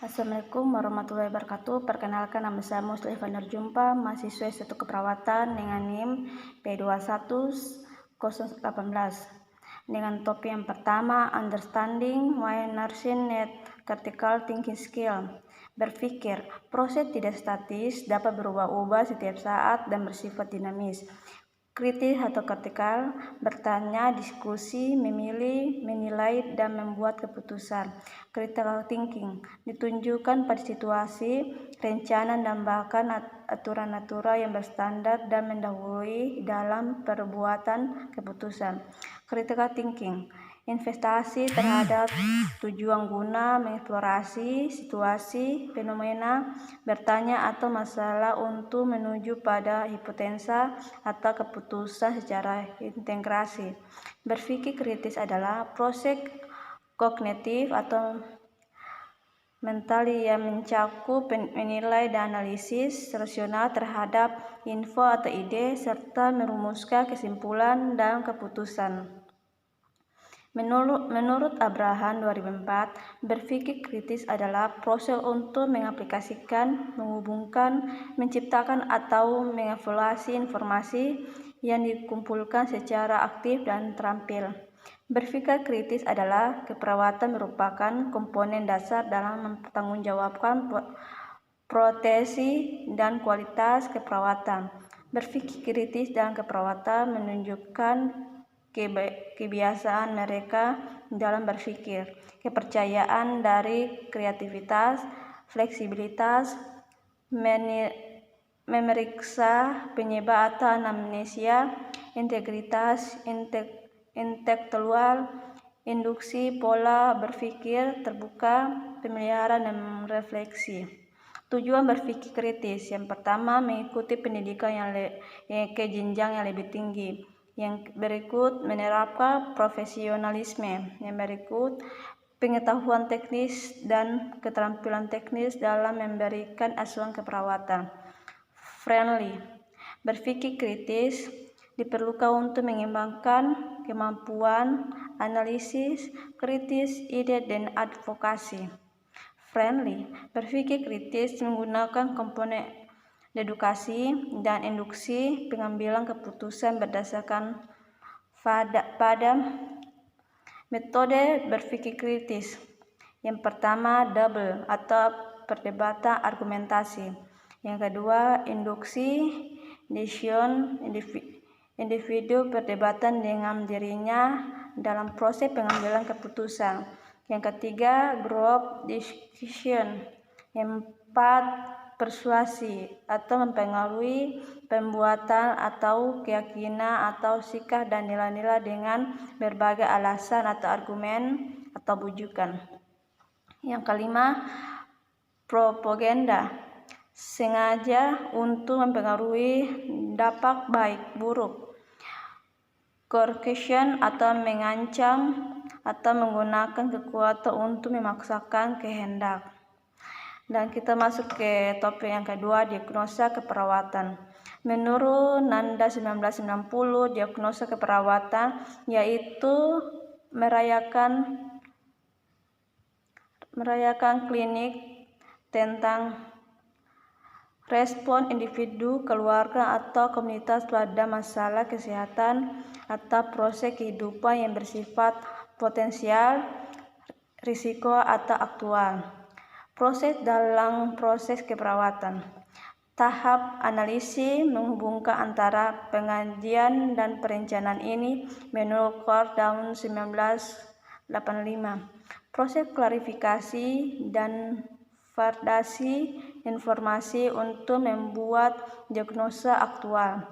Assalamualaikum warahmatullahi wabarakatuh. Perkenalkan, nama saya Musli Vander Jumpa, mahasiswa S1 Keperawatan dengan NIM P21018. Dengan topik yang pertama, Understanding Why Nursing Need Critical Thinking Skill. Berpikir, proses tidak statis, dapat berubah-ubah setiap saat dan bersifat dinamis. Kritis atau kritikal, bertanya, diskusi, memilih, menilai, dan membuat keputusan. Critical thinking ditunjukkan pada situasi, rencana, dan bahkan aturan-aturan yang berstandar dan mendahului dalam perbuatan keputusan. Critical thinking investasi terhadap tujuan guna mengeksplorasi situasi, fenomena, bertanya atau masalah untuk menuju pada hipotesa atau keputusan secara integrasi. Berpikir kritis adalah proses kognitif atau mental yang mencakup menilai dan analisis rasional terhadap info atau ide serta merumuskan kesimpulan dan keputusan. Menurut Abraham 2004, berpikir kritis adalah proses untuk mengaplikasikan, menghubungkan, menciptakan atau mengevaluasi informasi yang dikumpulkan secara aktif dan terampil. Berpikir kritis adalah keperawatan merupakan komponen dasar dalam mempertanggungjawabkan proteksi dan kualitas keperawatan. Berpikir kritis dalam keperawatan menunjukkan kebiasaan mereka dalam berpikir, kepercayaan dari kreativitas, fleksibilitas, memeriksa penyebab atau amnesia, integritas intelektual, induksi pola berpikir terbuka, pemeliharaan dan refleksi. Tujuan berpikir kritis yang pertama, mengikuti pendidikan yang ke jenjang yang lebih tinggi. Yang berikut, menerapkan profesionalisme. Yang berikut, pengetahuan teknis dan keterampilan teknis dalam memberikan asuhan keperawatan. Friendly. Berpikir kritis diperlukan untuk mengembangkan kemampuan analisis kritis, ide, dan advokasi. Friendly. Berpikir kritis menggunakan komponen dedukasi dan induksi pengambilan keputusan berdasarkan pada metode berpikir kritis. Yang pertama, double atau perdebatan argumentasi. Yang kedua, induksi, decision, individu perdebatan dengan dirinya dalam proses pengambilan keputusan. Yang ketiga, group discussion. Yang empat, persuasi atau mempengaruhi pembuatan atau keyakinan atau sikap dan nilai-nilai dengan berbagai alasan atau argumen atau bujukan. Yang kelima, propaganda, sengaja untuk mempengaruhi dampak baik buruk. Coercion atau mengancam atau menggunakan kekuatan untuk memaksakan kehendak. Dan kita masuk ke topik yang kedua, diagnosa keperawatan. Menurut Nanda 1990, diagnosa keperawatan yaitu merayakan klinik tentang respon individu, keluarga, atau komunitas pada masalah kesehatan atau proses kehidupan yang bersifat potensial, risiko, atau aktual. Proses dalam proses keperawatan. Tahap analisis menghubungkan antara pengajian dan perencanaan ini menurut Core tahun 1985. Proses klarifikasi dan validasi informasi untuk membuat diagnosa aktual.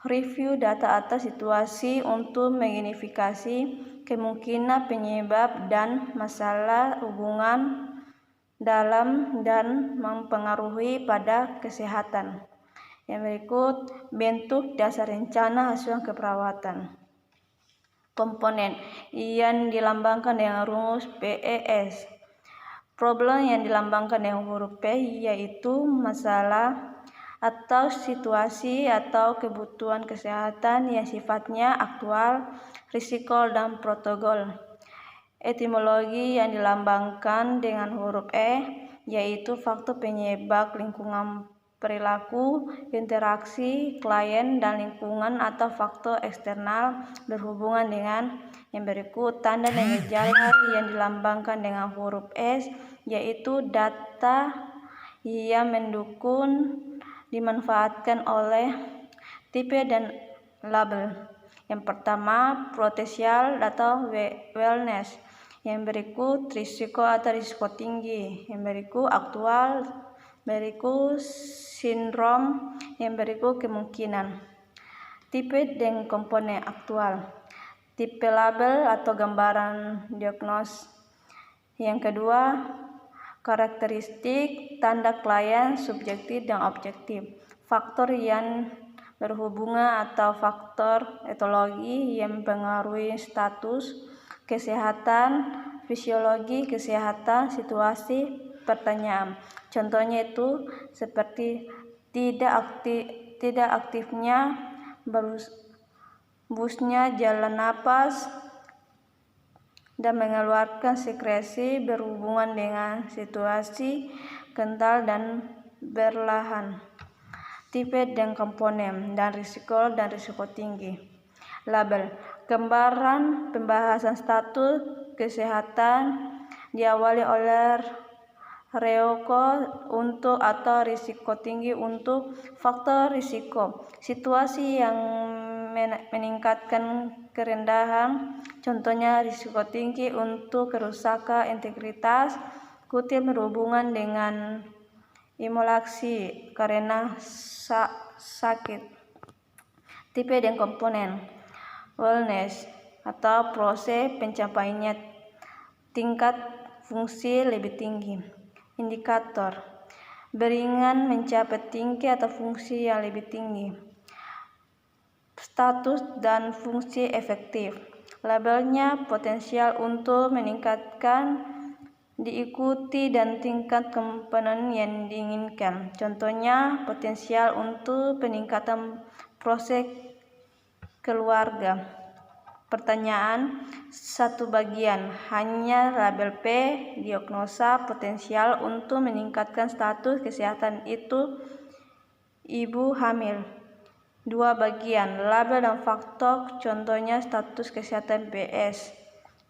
Review data atau situasi untuk mengidentifikasi kemungkinan penyebab dan masalah hubungan dalam dan mempengaruhi pada kesehatan. Yang berikut, bentuk dasar rencana asuhan keperawatan. Komponen yang dilambangkan dengan rumus PES. Problem yang dilambangkan dengan huruf P yaitu masalah atau situasi atau kebutuhan kesehatan yang sifatnya aktual, risiko, dan protokol. Etimologi yang dilambangkan dengan huruf E, yaitu faktor penyebab lingkungan perilaku, interaksi klien dan lingkungan atau faktor eksternal berhubungan dengan yang berikut. Tanda dan gejala yang dilambangkan dengan huruf S, yaitu data yang mendukung dimanfaatkan oleh tipe dan label. Yang pertama, potensial atau wellness. Yang berikut, risiko atau risiko tinggi. Yang berikut, aktual. Berikut, sindrom. Yang berikut, kemungkinan. Tipe dan komponen aktual. Tipe label atau gambaran diagnos. Yang kedua, karakteristik tanda klien subjektif dan objektif. Faktor yang berhubungan atau faktor etologi yang mempengaruhi status kesehatan, fisiologi kesehatan, situasi pertanyaan. Contohnya itu seperti tidak aktifnya busnya jalan napas dan mengeluarkan sekresi berhubungan dengan situasi kental dan berlahan. Tipe dan komponen dan risiko tinggi. Label. Gambaran pembahasan status kesehatan diawali oleh resiko untuk atau risiko tinggi untuk faktor risiko. Situasi yang meningkatkan kerendahan, contohnya risiko tinggi untuk kerusakan integritas kutil berhubungan dengan imunisasi karena sakit. Tipe dan komponen wellness atau proses pencapaiannya tingkat fungsi lebih tinggi. Indikator beringan mencapai tinggi atau fungsi yang lebih tinggi. Status dan fungsi efektif. Labelnya potensial untuk meningkatkan diikuti dan tingkat komponen yang diinginkan. Contohnya potensial untuk peningkatan proses keluarga. Pertanyaan, satu bagian, hanya label P, diagnosa potensial untuk meningkatkan status kesehatan itu ibu hamil. Dua bagian, label dan faktor, contohnya status kesehatan BS.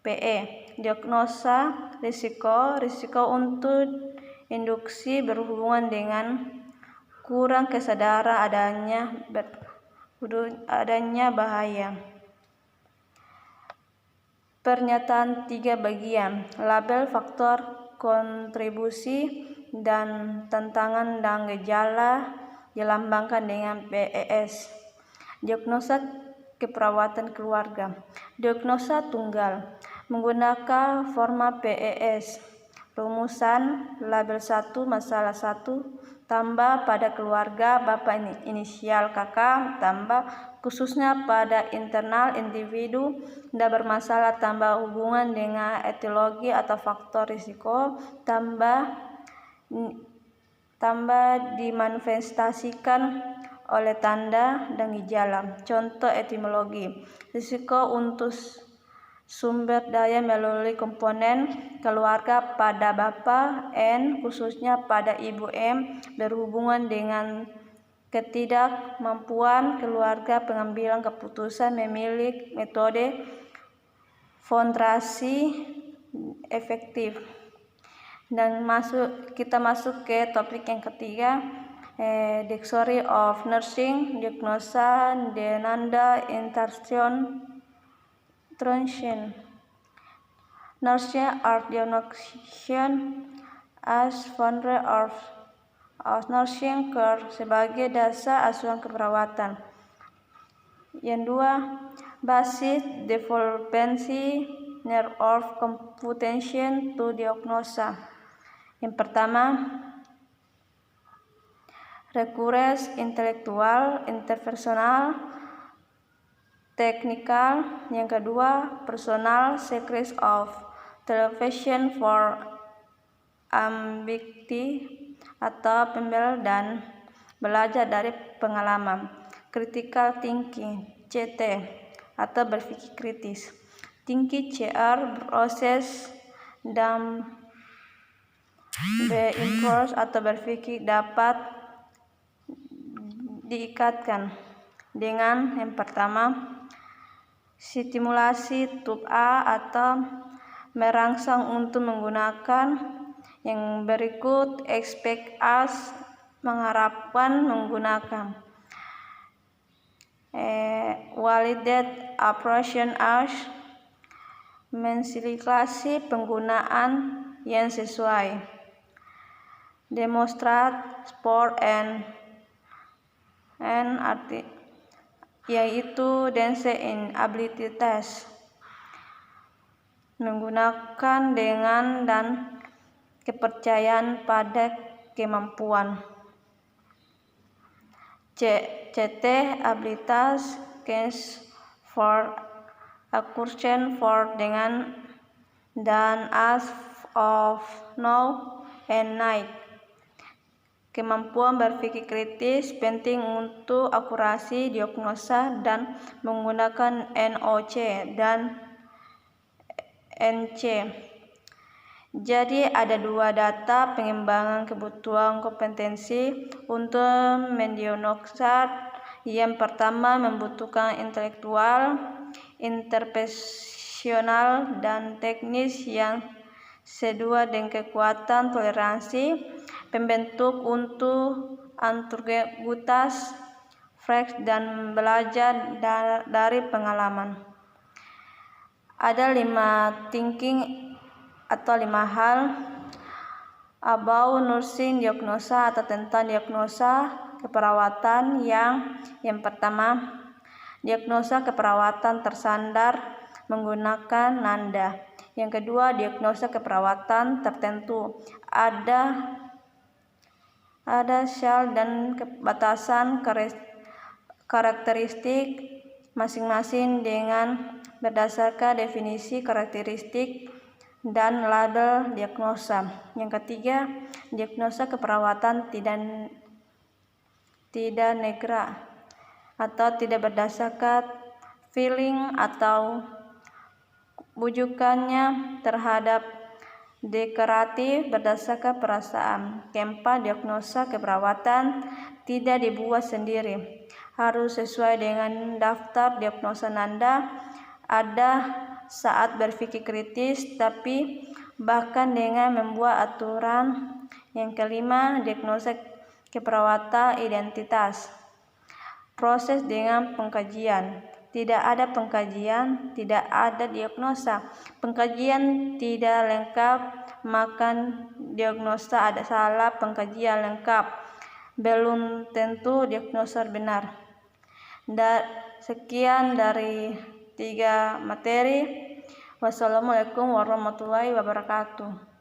PE, diagnosa risiko untuk induksi berhubungan dengan kurang kesadaran adanya bahaya. Pernyataan tiga bagian, label, faktor, kontribusi, dan tantangan dan gejala dilambangkan dengan PES. Diagnosa keperawatan keluarga. Diagnosa tunggal menggunakan format PES. Rumusan label 1 masalah 1 tambah pada keluarga bapak inisial kakak tambah khususnya pada internal individu dan bermasalah tambah hubungan dengan etiologi atau faktor risiko tambah dimanifestasikan oleh tanda dan gejala. Contoh etimologi. Risiko untuk sumber daya melalui komponen keluarga pada Bapak N khususnya pada Ibu M berhubungan dengan ketidakmampuan keluarga pengambilan keputusan memilih metode fondrasi efektif. Dan kita masuk ke topik yang ketiga, Dictionary of Nursing, diagnosa denanda interaction transition. Nursing are diagnosed as founder of nursing care sebagai dasar asuhan keperawatan. Yang dua, basis developmency nerve of computation to diagnosa. Yang pertama, recurrence intelektual, interpersonal, teknikal. Yang kedua, personal secrets of television for ambiguity atau pembel dan belajar dari pengalaman. Critical thinking, CT atau berpikir kritis. tinggi CR proses dan B-impulse atau berpikir dapat diikatkan dengan yang pertama stimulasi tub A atau merangsang untuk menggunakan. Yang berikut expect as mengharapkan menggunakan. Validate operation as mensilikasi penggunaan yang sesuai. Demonstrate sport and arti yaitu dance in ability test, menggunakan dengan dan kepercayaan pada kemampuan. CT abilitas case for accuracy for dengan dan as of now and night. Kemampuan berpikir kritis penting untuk akurasi diagnosa dan menggunakan NOC dan NC. Jadi ada dua data pengembangan kebutuhan kompetensi untuk mendiagnosa. Yang pertama membutuhkan intelektual, interpersonal, dan teknis. Yang kedua dengan kekuatan toleransi pembentuk untuk anturgegutas, fresh dan belajar dari pengalaman. Ada 5 thinking atau 5 hal about nursing diagnosa atau tentang diagnosa keperawatan. Yang pertama, diagnosa keperawatan tersandar menggunakan nanda. Yang kedua, diagnosa keperawatan tertentu ada sel dan batasan karakteristik masing-masing dengan berdasarkan definisi karakteristik dan label diagnosa. Yang ketiga, diagnosa keperawatan tidak negra atau tidak berdasarkan feeling atau bujukannya terhadap deklaratif berdasarkan perasaan. Keempat, diagnosa keperawatan tidak dibuat sendiri, harus sesuai dengan daftar diagnosa nanda. Ada saat berpikir kritis, tapi bahkan dengan membuat aturan. Yang kelima, diagnosa keperawatan identitas. Proses dengan pengkajian. Tidak ada pengkajian, tidak ada diagnosa. Pengkajian tidak lengkap, maka diagnosa ada salah. Pengkajian lengkap, belum tentu diagnosa benar. Sekian dari 3 materi. Wassalamualaikum warahmatullahi wabarakatuh.